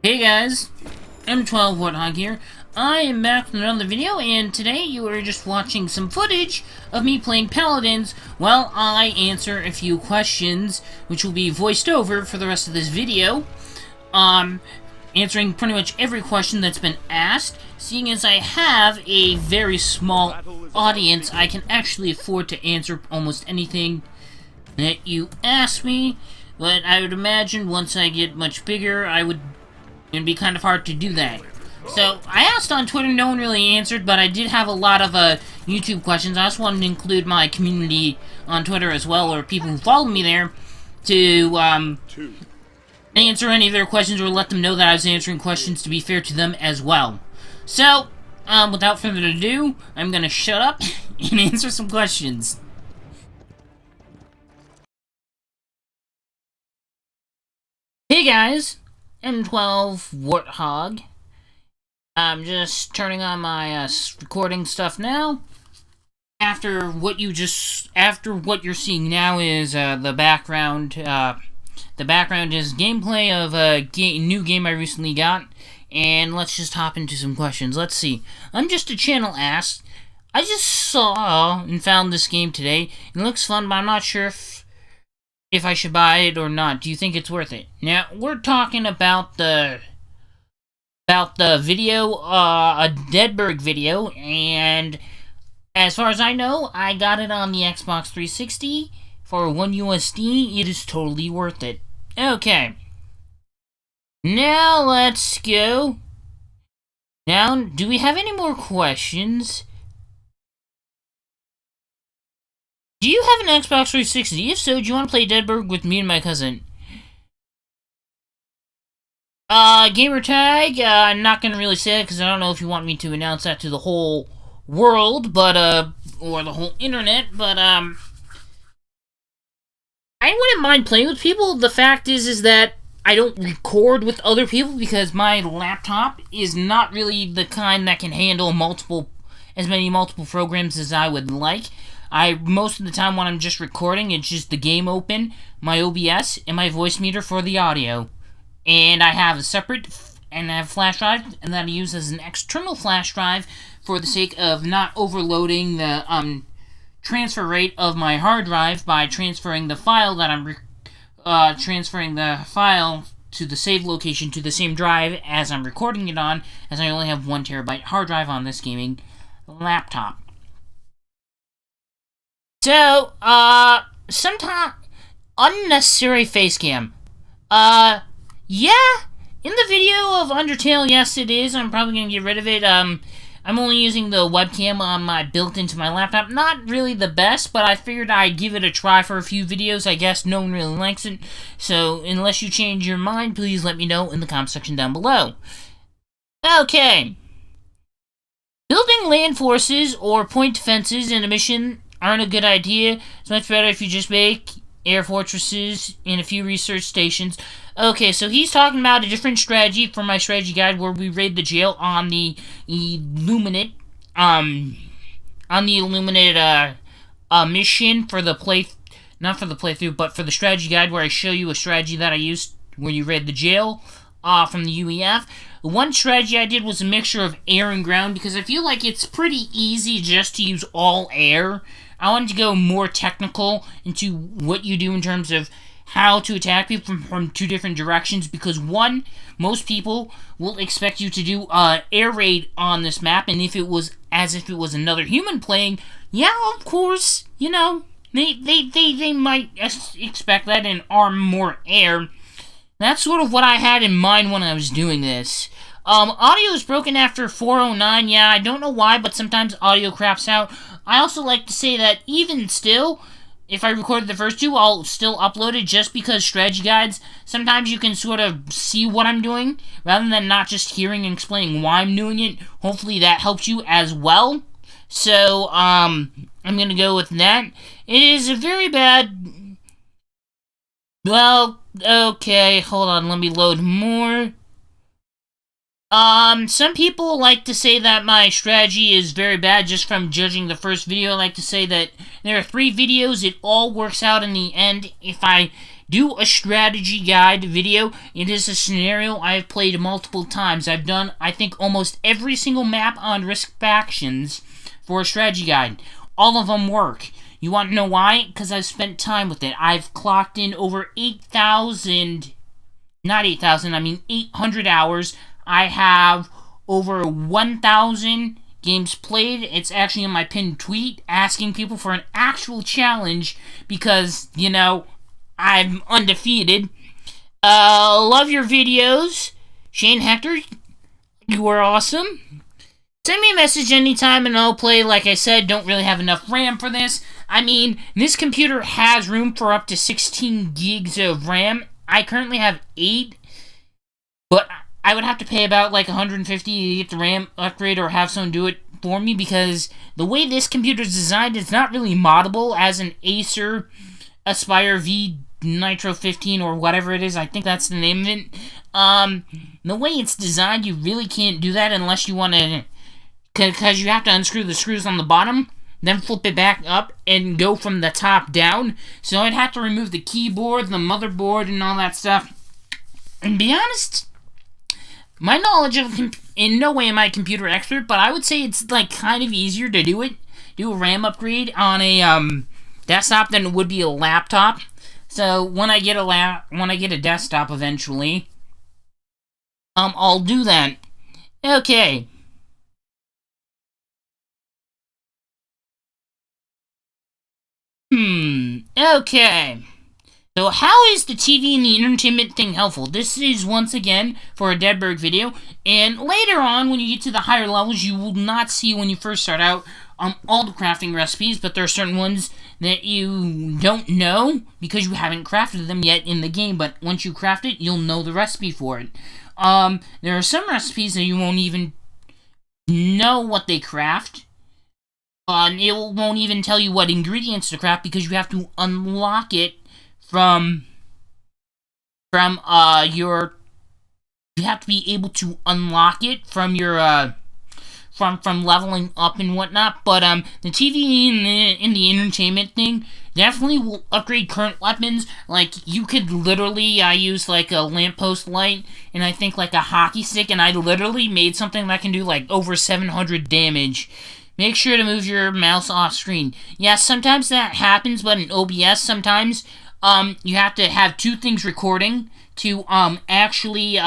Hey guys, M12 Warthog here. I am back with another video, and today you are just watching some footage of me playing Paladins while I answer a few questions, which will be voiced over for the rest of this video. Answering pretty much every question that's been asked. Seeing as I have a very small audience, I can actually afford to answer almost anything that you ask me. But I would imagine once I get much bigger, it'd be kind of hard to do that. So, I asked on Twitter, no one really answered, but I did have a lot of YouTube questions. I also wanted to include my community on Twitter as well, or people who follow me there, to answer any of their questions or let them know that I was answering questions to be fair to them as well. So, without further ado, I'm gonna shut up and answer some questions. Hey guys, M12 Warthog. I'm just turning on my recording stuff now. After what you're seeing now is the background. The background is gameplay of a new game I recently got, and let's just hop into some questions. Let's see. I'm just a channel asked. I just saw and found this game today. It looks fun, but I'm not sure if I should buy it or not. Do you think it's worth it? Now, we're talking about the video, a Deadberg video, and as far as I know, I got it on the Xbox 360 for $1 USD. It is totally worth it. Okay. Now, let's go. Now, do we have any more questions? Do you have an Xbox 360? If so, do you want to play Deadberg with me and my cousin? Gamertag, I'm not gonna really say it because I don't know if you want me to announce that to the whole world, but, or the whole internet, but, I wouldn't mind playing with people. The fact is that I don't record with other people because my laptop is not really the kind that can handle as many multiple programs as I would like. Most of the time when I'm just recording, it's just the game open, my OBS, and my voice meter for the audio. And I have a separate, flash drive, and that I use as an external flash drive for the sake of not overloading the, transfer rate of my hard drive by transferring the file that transferring the file to the save location to the same drive as I'm recording it on, as I only have 1 terabyte hard drive on this gaming laptop. So, sometimes unnecessary face cam. Yeah, in the video of Undertale, yes it is. I'm probably gonna get rid of it. I'm only using the webcam built into my laptop. Not really the best, but I figured I'd give it a try for a few videos. I guess no one really likes it. So, unless you change your mind, please let me know in the comment section down below. Okay. Building land forces or point defenses in a mission aren't a good idea. It's much better if you just make air fortresses and a few research stations. Okay, so he's talking about a different strategy for my strategy guide where we raid the jail on the Illuminate, mission for the not for the playthrough, but for the strategy guide where I show you a strategy that I used where you raid the jail, from the UEF. One strategy I did was a mixture of air and ground because I feel like it's pretty easy just to use all air. I wanted to go more technical into what you do in terms of how to attack people from 2 different directions because one, most people will expect you to do air raid on this map, and if it was as if it was another human playing, yeah, of course, you know, they might expect that and arm more air. That's sort of what I had in mind when I was doing this. Audio is broken after 4:09. Yeah, I don't know why, but sometimes audio craps out. I also like to say that even still, if I recorded the first 2, I'll still upload it just because strategy guides, sometimes you can sort of see what I'm doing, rather than not just hearing and explaining why I'm doing it. Hopefully that helps you as well. So, I'm gonna go with that. It is a very bad... Well, okay, hold on, let me load more. Some people like to say that my strategy is very bad just from judging the first video. I like to say that there are 3 videos, it all works out in the end if I do a strategy guide video. It is a scenario I have played multiple times. I've done, I think, almost every single map on Risk Factions for a strategy guide. All of them work. You want to know why? Because I've spent time with it. I've clocked in over 8,000, not 8,000, I mean 800 hours. I have over 1,000 games played. It's actually in my pinned tweet asking people for an actual challenge because, you know, I'm undefeated. Love your videos. Shane Hector, you are awesome. Send me a message anytime and I'll play. Like I said, don't really have enough RAM for this. I mean, this computer has room for up to 16 gigs of RAM. I currently have 8, but I would have to pay about like $150 to get the RAM upgrade or have someone do it for me because the way this computer is designed, it's not really moddable as an Acer Aspire V Nitro 15 or whatever it is. I think that's the name of it. The way it's designed, you really can't do that unless you want to, because you have to unscrew the screws on the bottom, then flip it back up and go from the top down. So I'd have to remove the keyboard, the motherboard, and all that stuff. And be honest, my knowledge of in no way am I a computer expert, but I would say it's like kind of easier to do a RAM upgrade on a desktop than it would be a laptop. So when I get a desktop eventually, I'll do that. Okay. Okay. So how is the TV and the entertainment thing helpful? This is once again for a Deadberg video, and later on when you get to the higher levels, you will not see when you first start out all the crafting recipes, but there are certain ones that you don't know because you haven't crafted them yet in the game, but once you craft it, you'll know the recipe for it. There are some recipes that you won't even know what they craft. It won't even tell you what ingredients to craft because you have to unlock it from your, you have to be able to unlock it from your from leveling up and whatnot. But the TV and the entertainment thing definitely will upgrade current weapons. Like you could literally, I use like a lamppost light and I think like a hockey stick, and I literally made something that can do like over 700 damage. Make sure to move your mouse off screen. Yeah, sometimes that happens, but in OBS sometimes you have to have two things recording to actually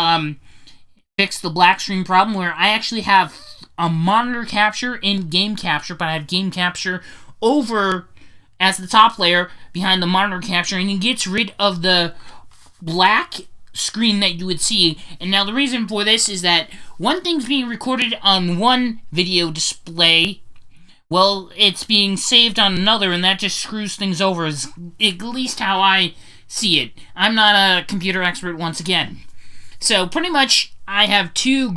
fix the black screen problem, where I actually have a monitor capture and game capture, but I have game capture over as the top layer behind the monitor capture, and it gets rid of the black screen that you would see. And now the reason for this is that one thing's being recorded on one video display, well, it's being saved on another, and that just screws things over, is at least how I see it. I'm not a computer expert once again. So pretty much I have two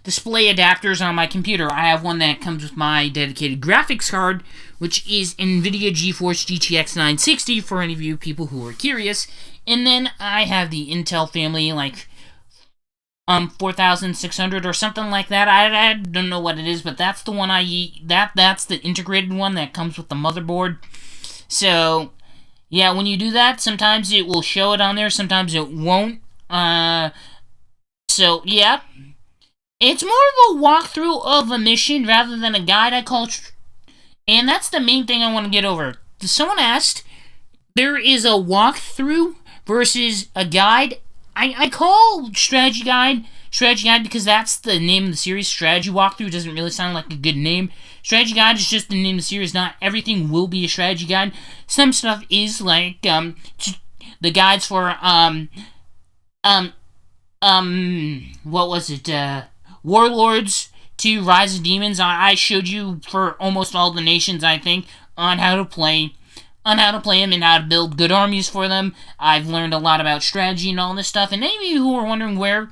display adapters on my computer. I have one that comes with my dedicated graphics card, which is NVIDIA GeForce GTX 960 for any of you people who are curious. And then I have the Intel family, like 4600 or something like that. I don't know what it is, but that's the one that's the integrated one that comes with the motherboard. So yeah, when you do that, sometimes it will show it on there, sometimes it won't. So yeah, it's more of a walkthrough of a mission rather than a guide, I call it. And that's the main thing I want to get over. Someone asked, there is a walkthrough versus a guide. I call strategy guide because that's the name of the series. Strategy walkthrough doesn't really sound like a good name. Strategy guide is just the name of the series. Not everything will be a strategy guide. Some stuff is like the guides for what was it? Warlords to Rise of Demons. I showed you for almost all the nations, I think, on how to play them and how to build good armies for them. I've learned a lot about strategy and all this stuff. And any of you who are wondering where,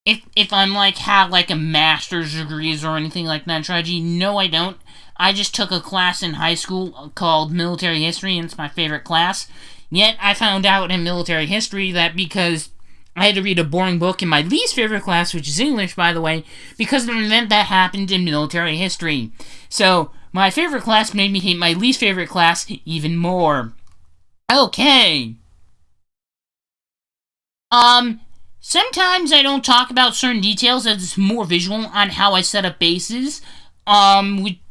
if I'm like have like a master's degrees or anything like that in strategy, no, I don't. I just took a class in high school called military history, and it's my favorite class. Yet I found out in military history that because I had to read a boring book in my least favorite class, which is English, by the way, because of an event that happened in military history. So my favorite class made me hate my least favorite class even more. Okay. Sometimes I don't talk about certain details as it's more visual on how I set up bases. We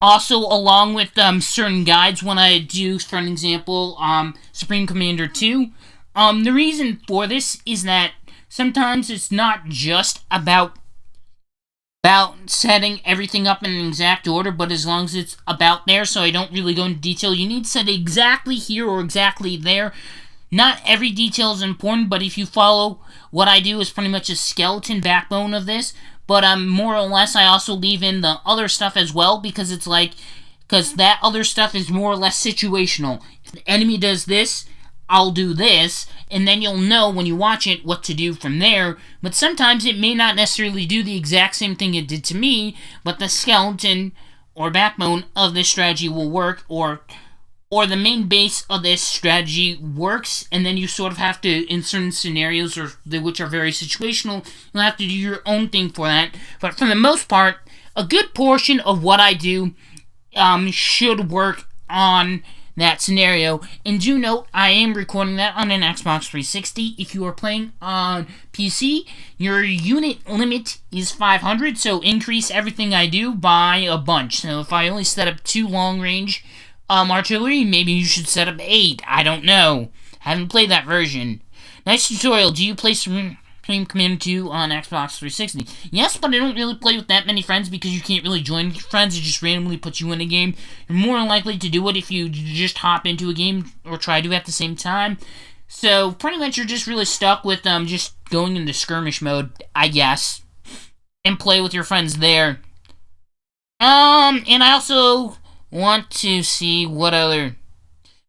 also, along with certain guides when I do, for an example, Supreme Commander 2. The reason for this is that sometimes it's not just about setting everything up in an exact order, but as long as it's about there, so I don't really go into detail, you need to set it exactly here or exactly there. Not every detail is important, but if you follow what I do is pretty much a skeleton backbone of this. But more or less, I also leave in the other stuff as well, because it's like, because that other stuff is more or less situational. If the enemy does this, I'll do this, and then you'll know when you watch it what to do from there. But sometimes it may not necessarily do the exact same thing it did to me, but the skeleton or backbone of this strategy will work, or the main base of this strategy works, and then you sort of have to, in certain scenarios, which are very situational, you'll have to do your own thing for that. But for the most part, a good portion of what I do should work on that scenario. And do note, I am recording that on an Xbox 360. If you are playing on PC, your unit limit is 500, so increase everything I do by a bunch. So if I only set up 2 long-range artillery, maybe you should set up 8. I don't know. Haven't played that version. Nice tutorial. Do you play Supreme Commander 2 on Xbox 360? Yes, but I don't really play with that many friends because you can't really join friends. It just randomly puts you in a game. You're more likely to do it if you just hop into a game or try to at the same time. So, pretty much you're just really stuck with just going into skirmish mode, I guess, and play with your friends there. And I also want to see what other...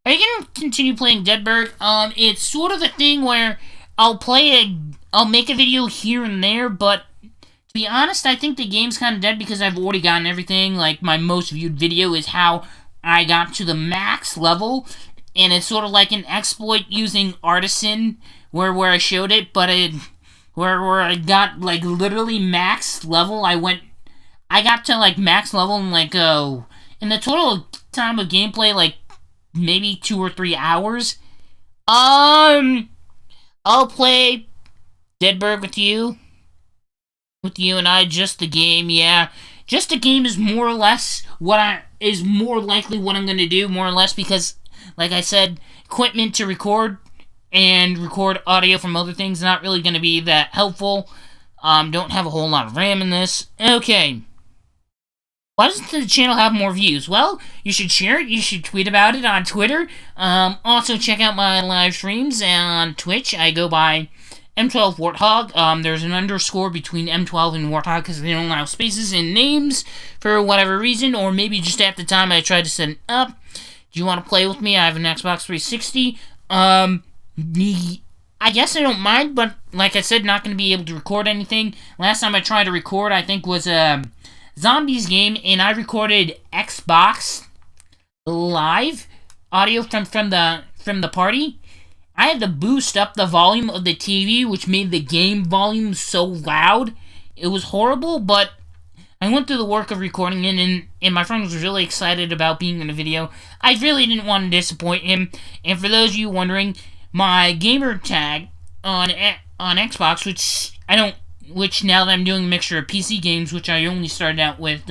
Are you going to continue playing Deadberg? It's sort of a thing where I'll make a video here and there, but to be honest, I think the game's kind of dead because I've already gotten everything. Like, my most viewed video is how I got to the max level, and it's sort of like an exploit using Artisan, where I showed it, but where I got, like, literally max level. I got to, like, max level in, like, in the total time of gameplay, like, maybe 2 or 3 hours. I'll play Deadberg with you and I. Just the game, yeah. Just the game is more or less more likely what I'm gonna do, more or less, because, like I said, equipment to record and record audio from other things not really gonna be that helpful. Don't have a whole lot of RAM in this. Okay. Why doesn't the channel have more views? Well, you should share it. You should tweet about it on Twitter. Also, check out my live streams on Twitch. I go by M12 Warthog. There's an underscore between M12 and Warthog because they don't allow spaces in names for whatever reason, or maybe just at the time I tried to set it up. Do you want to play with me? I have an Xbox 360. I guess I don't mind, but like I said, not going to be able to record anything. Last time I tried to record, I think, was Zombies game, and I recorded Xbox Live audio from the party. I had to boost up the volume of the TV, which made the game volume so loud. It was horrible, but I went through the work of recording it, and my friend was really excited about being in the video. I really didn't want to disappoint him. And for those of you wondering, my gamer tag on Xbox, which now that I'm doing a mixture of PC games, which I only started out with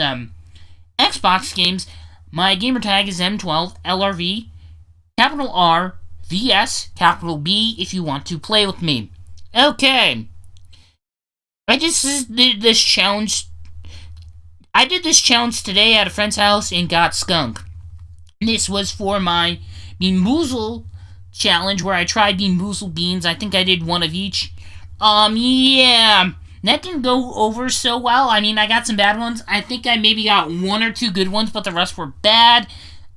Xbox games, my gamer tag is M12 LRV, capital R, VS, capital B, if you want to play with me. Okay. I just did this challenge. I did this challenge today at a friend's house and got skunked. This was for my Bean Boozle challenge, where I tried Bean Boozle beans. I think I did one of each. Yeah. That didn't go over so well. I mean, I got some bad ones. I think I maybe got 1 or 2 good ones, but the rest were bad.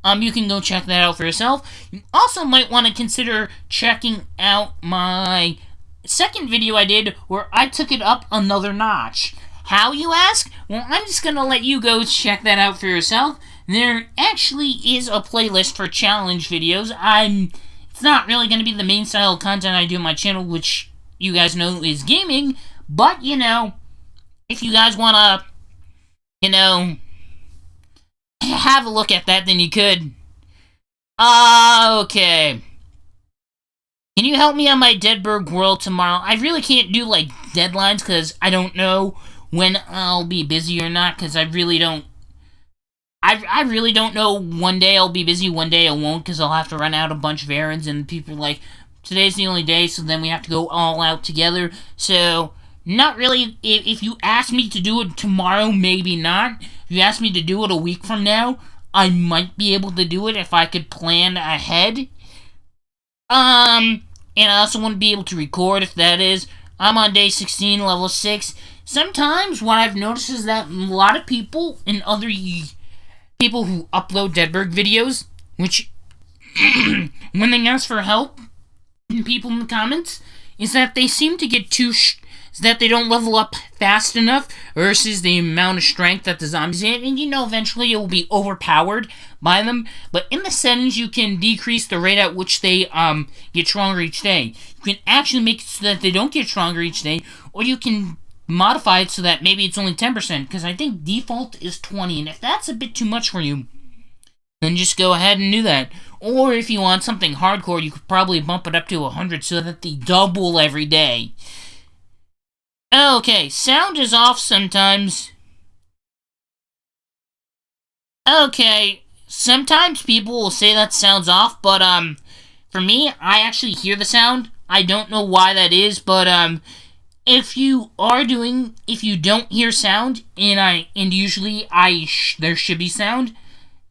You can go check that out for yourself. You also might want to consider checking out my second video I did, where I took it up another notch. How, you ask? Well, I'm just going to let you go check that out for yourself. There actually is a playlist for challenge videos. It's not really going to be the main style of content I do on my channel, which you guys know is gaming. But, you know, if you guys want to, you know, have a look at that, then you could. Okay. Can you help me on my Deadberg World tomorrow? I really can't do, like, deadlines because I don't know when I'll be busy or not because I really don't. I really don't know. One day I'll be busy, one day I won't because I'll have to run out a bunch of errands and people are like, today's the only day, so then we have to go all out together. So, not really. If you ask me to do it tomorrow, maybe not. If you ask me to do it a week from now, I might be able to do it if I could plan ahead. And I also want to be able to record if that is. I'm on day 16, level 6. Sometimes what I've noticed is that a lot of people and other people who upload Deadberg videos, which when they ask for help, people in the comments, is that they seem to get is that they don't level up fast enough versus the amount of strength that the zombies get, and eventually it will be overpowered by them. But in the settings, you can decrease the rate at which they get stronger each day. You can actually make it so that they don't get stronger each day, or you can modify it so that maybe it's only 10%, because I think default is 20, and if that's a bit too much for you, then just go ahead and do that. Or if you want something hardcore, you could probably bump it up to 100 so that they double every day. Okay, sound is off sometimes. Okay, sometimes people will say that sound's off, but for me, I actually hear the sound. I don't know why that is, but if you don't hear sound, and usually there should be sound,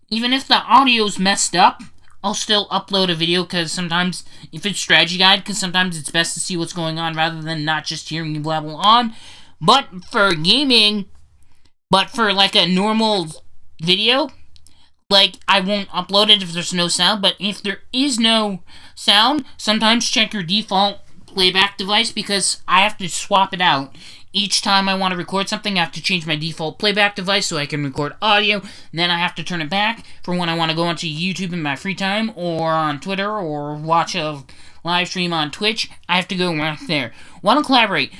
even if the audio's messed up, I'll still upload a video, because sometimes, if it's strategy guide, because sometimes it's best to see what's going on rather than not just hearing you blabble on. But for gaming, like a normal video, like, I won't upload it if there's no sound, but if there is no sound, sometimes check your default playback device, because I have to swap it out. Each time I want to record something, I have to change my default playback device so I can record audio, and then I have to turn it back for when I want to go onto YouTube in my free time, or on Twitter, or watch a live stream on Twitch. I have to go right there. Want to collaborate.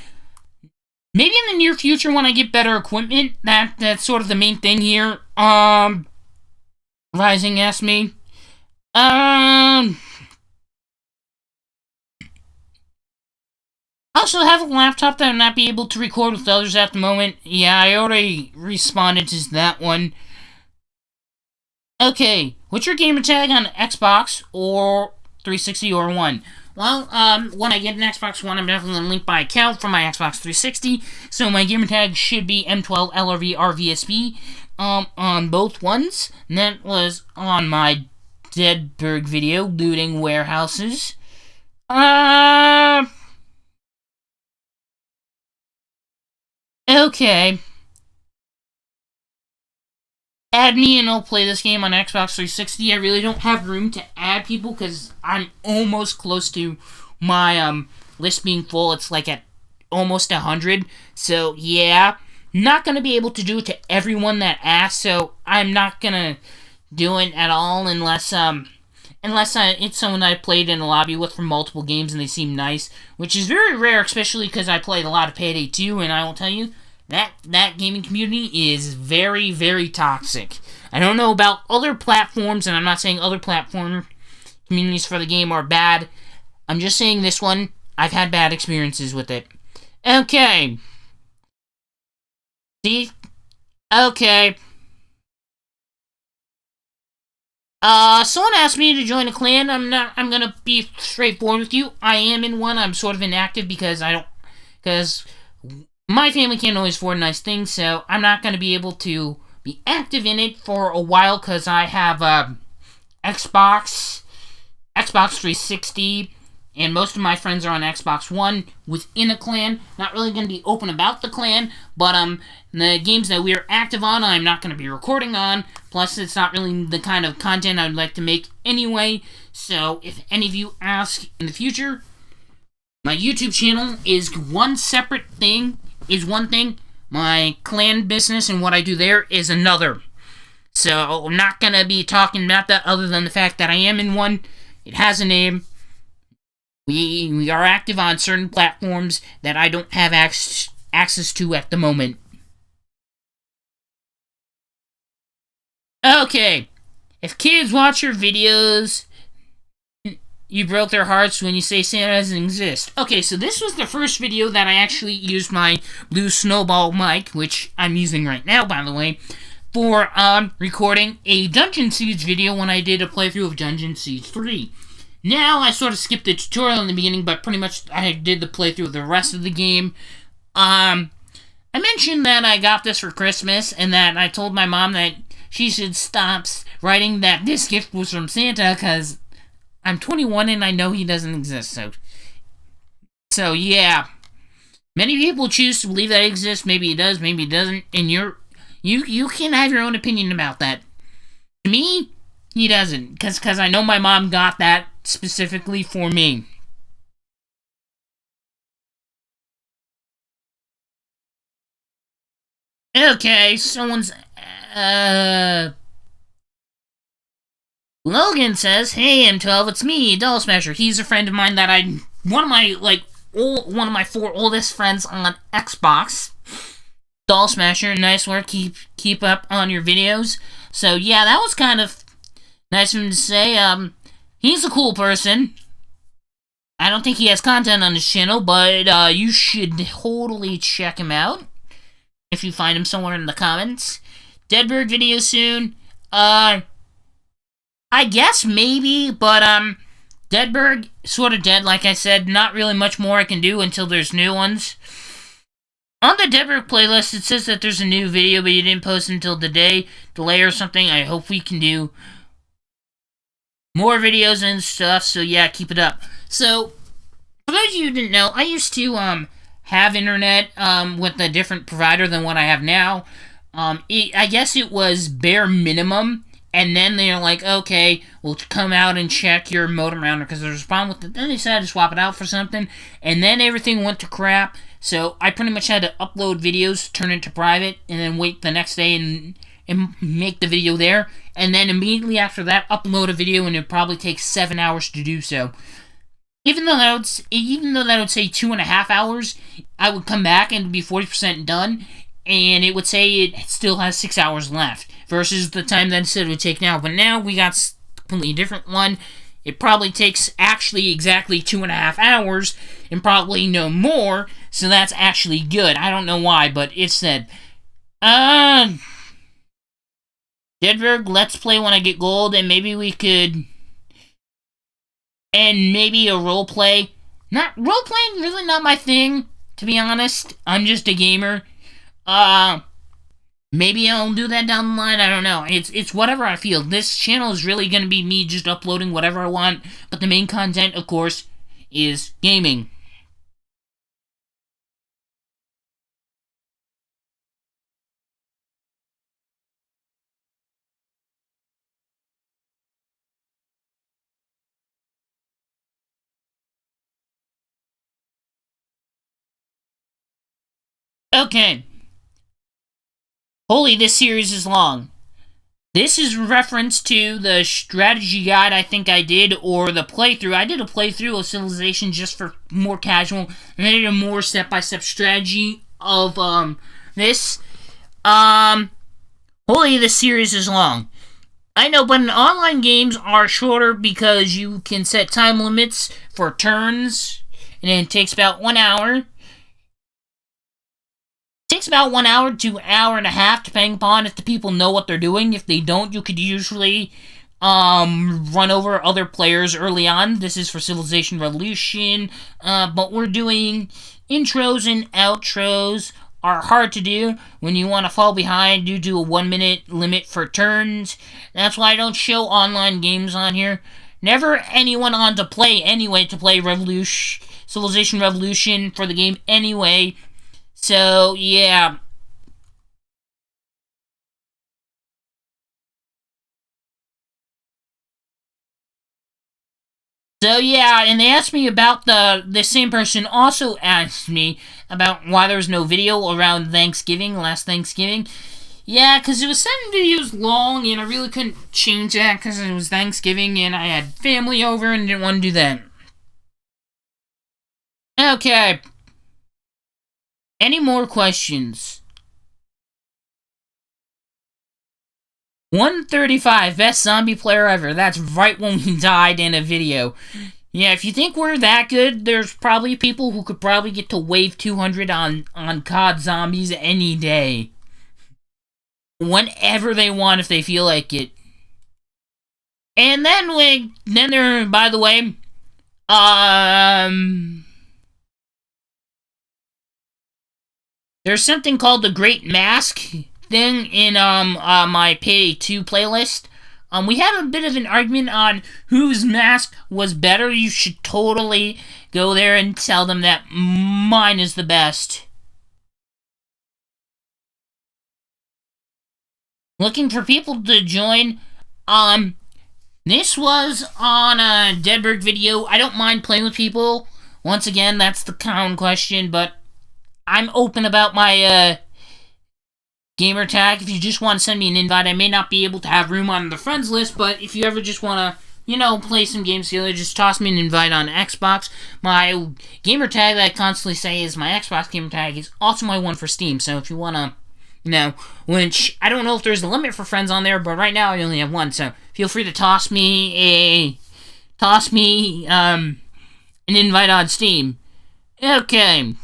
Maybe in the near future when I get better equipment, that's sort of the main thing here. Rising asked me. I also have a laptop that I'm not be able to record with others at the moment. Yeah, I already responded to that one. Okay, what's your gamer tag on Xbox or 360 or One? Well, when I get an Xbox One, I'm definitely going to link my account for my Xbox 360. So my gamer tag should be M12LRVRVSB on both ones. And that was on my Deadberg video, looting warehouses. Okay. Add me and I'll play this game on Xbox 360. I really don't have room to add people because I'm almost close to my list being full. It's like at almost 100. So yeah, not gonna be able to do it to everyone that asks. So I'm not gonna do it at all unless it's someone I played in a lobby with for multiple games and they seem nice, which is very rare, especially because I played a lot of Payday 2, and I will tell you, that gaming community is very, very toxic. I don't know about other platforms, and I'm not saying other platform communities for the game are bad. I'm just saying this one, I've had bad experiences with it. Okay. See? Okay. Someone asked me to join a clan. I'm gonna be straightforward with you. I am in one. I'm sort of inactive because my family can't always afford nice things, so I'm not gonna be able to be active in it for a while because I have, Xbox 360, and most of my friends are on Xbox One within a clan. Not really going to be open about the clan, but the games that we are active on, I'm not going to be recording on. Plus, it's not really the kind of content I would like to make anyway. So, if any of you ask in the future, my YouTube channel is one separate thing, one thing. My clan business and what I do there is another. So, I'm not going to be talking about that other than the fact that I am in one. It has a name. We are active on certain platforms that I don't have access to at the moment. Okay. If kids watch your videos, you broke their hearts when you say Santa doesn't exist. Okay, so this was the first video that I actually used my Blue Snowball mic, which I'm using right now, by the way, for recording a Dungeon Siege video when I did a playthrough of Dungeon Siege 3. Now, I sort of skipped the tutorial in the beginning, but pretty much I did the playthrough of the rest of the game. I mentioned that I got this for Christmas, and that I told my mom that she should stop writing that this gift was from Santa, because I'm 21 and I know he doesn't exist, so yeah. Many people choose to believe that it exists. Maybe he does, maybe he doesn't, and you can have your own opinion about that. To me, he doesn't, because I know my mom got that specifically for me. Okay, someone's, Logan says, "Hey M12, it's me, Doll Smasher." He's a friend of mine that one of my 4 oldest friends on Xbox. Doll Smasher, nice work, keep up on your videos. So yeah, that was kind of nice of him to say. He's a cool person. I don't think he has content on his channel, but you should totally check him out if you find him somewhere in the comments. Deadbird video soon. I guess maybe, but Deadbird sort of dead, like I said. Not really much more I can do until there's new ones. On the Deadbird playlist, it says that there's a new video, but you didn't post until today. Delay or something. I hope we can do more videos and stuff, so yeah, keep it up. So, for those of you who didn't know, I used to have internet with a different provider than what I have now. I guess it was bare minimum. And then they're like, okay, we'll come out and check your modem router because there's a problem with it. Then they decided to swap it out for something. And then everything went to crap. So I pretty much had to upload videos, turn it to private, and then wait the next day and make the video there. And then immediately after that, upload a video, and it probably takes 7 hours to do so. Even though that would say 2.5 hours, I would come back and be 40% done. And it would say it still has 6 hours left versus the time that it said it would take now. But now we got a completely different one. It probably takes actually exactly 2.5 hours and probably no more. So that's actually good. I don't know why, but it said, Deadberg, let's play when I get gold, and maybe we could, and maybe a roleplay. Role-playing really not my thing, to be honest. I'm just a gamer. Maybe I'll do that down the line, I don't know. It's whatever I feel. This channel is really gonna be me just uploading whatever I want, but the main content, of course, is gaming. Okay. Holy, this series is long. This is reference to the strategy guide I think I did, or the playthrough. I did a playthrough of Civilization just for more casual, and I did a more step-by-step strategy of, this. Holy, this series is long. I know, but online games are shorter because you can set time limits for turns, and it takes about 1 hour. It takes about 1 hour to an hour and a half, depending upon if the people know what they're doing. If they don't, you could usually run over other players early on. This is for Civilization Revolution, but we're doing intros and outros are hard to do when you want to fall behind due to a 1 minute limit for turns. That's why I don't show online games on here. Never anyone on to play anyway, to play Civilization Revolution for the game anyway. So, yeah. So, yeah, and they asked me about the same person also asked me about why there was no video around Thanksgiving, last Thanksgiving. Yeah, because it was 7 videos long, and I really couldn't change that because it was Thanksgiving, and I had family over and didn't want to do that. Okay. Any more questions? 135, best zombie player ever. That's right when we died in a video. Yeah, if you think we're that good, there's probably people who could probably get to wave 200 on COD Zombies any day. Whenever they want, if they feel like it. And then there, by the way, there's something called the Great Mask thing in my Payday 2 playlist. We had a bit of an argument on whose mask was better. You should totally go there and tell them that mine is the best. Looking for people to join. This was on a Deadberg video. I don't mind playing with people. Once again, that's the common question, but I'm open about my gamer tag. If you just want to send me an invite, I may not be able to have room on the friends list, but if you ever just want to, play some games together, just toss me an invite on Xbox. My gamer tag that I constantly say is my Xbox gamer tag is also my one for Steam, so if you want to, which I don't know if there's a limit for friends on there, but right now I only have one, so feel free to toss me an invite on Steam. Okay.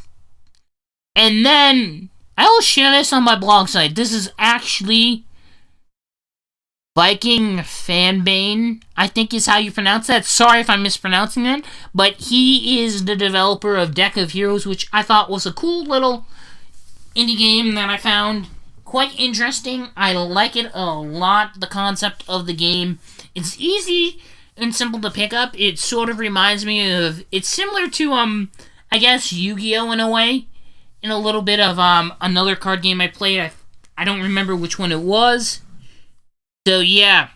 And then I will share this on my blog site. This is actually Viking Fanbane, I think is how you pronounce that. Sorry if I'm mispronouncing it, but he is the developer of Deck of Heroes, which I thought was a cool little indie game that I found quite interesting. I like it a lot, the concept of the game. It's easy and simple to pick up. It sort of reminds me of, it's similar to, I guess, Yu-Gi-Oh! In a way. In a little bit of, another card game I played. I don't remember which one it was. So, yeah.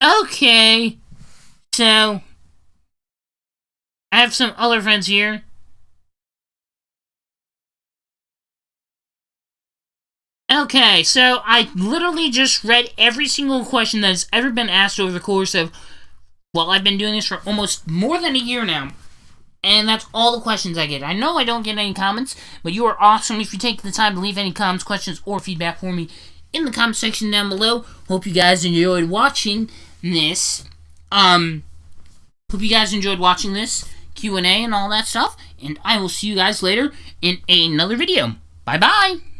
Okay. So, I have some other friends here. Okay, so I literally just read every single question that has ever been asked over the course of, well, I've been doing this for almost more than a year now. And that's all the questions I get. I know I don't get any comments, but you are awesome if you take the time to leave any comments, questions, or feedback for me in the comment section down below. Hope you guys enjoyed watching this. Hope you guys enjoyed watching this Q&A and all that stuff. And I will see you guys later in another video. Bye-bye.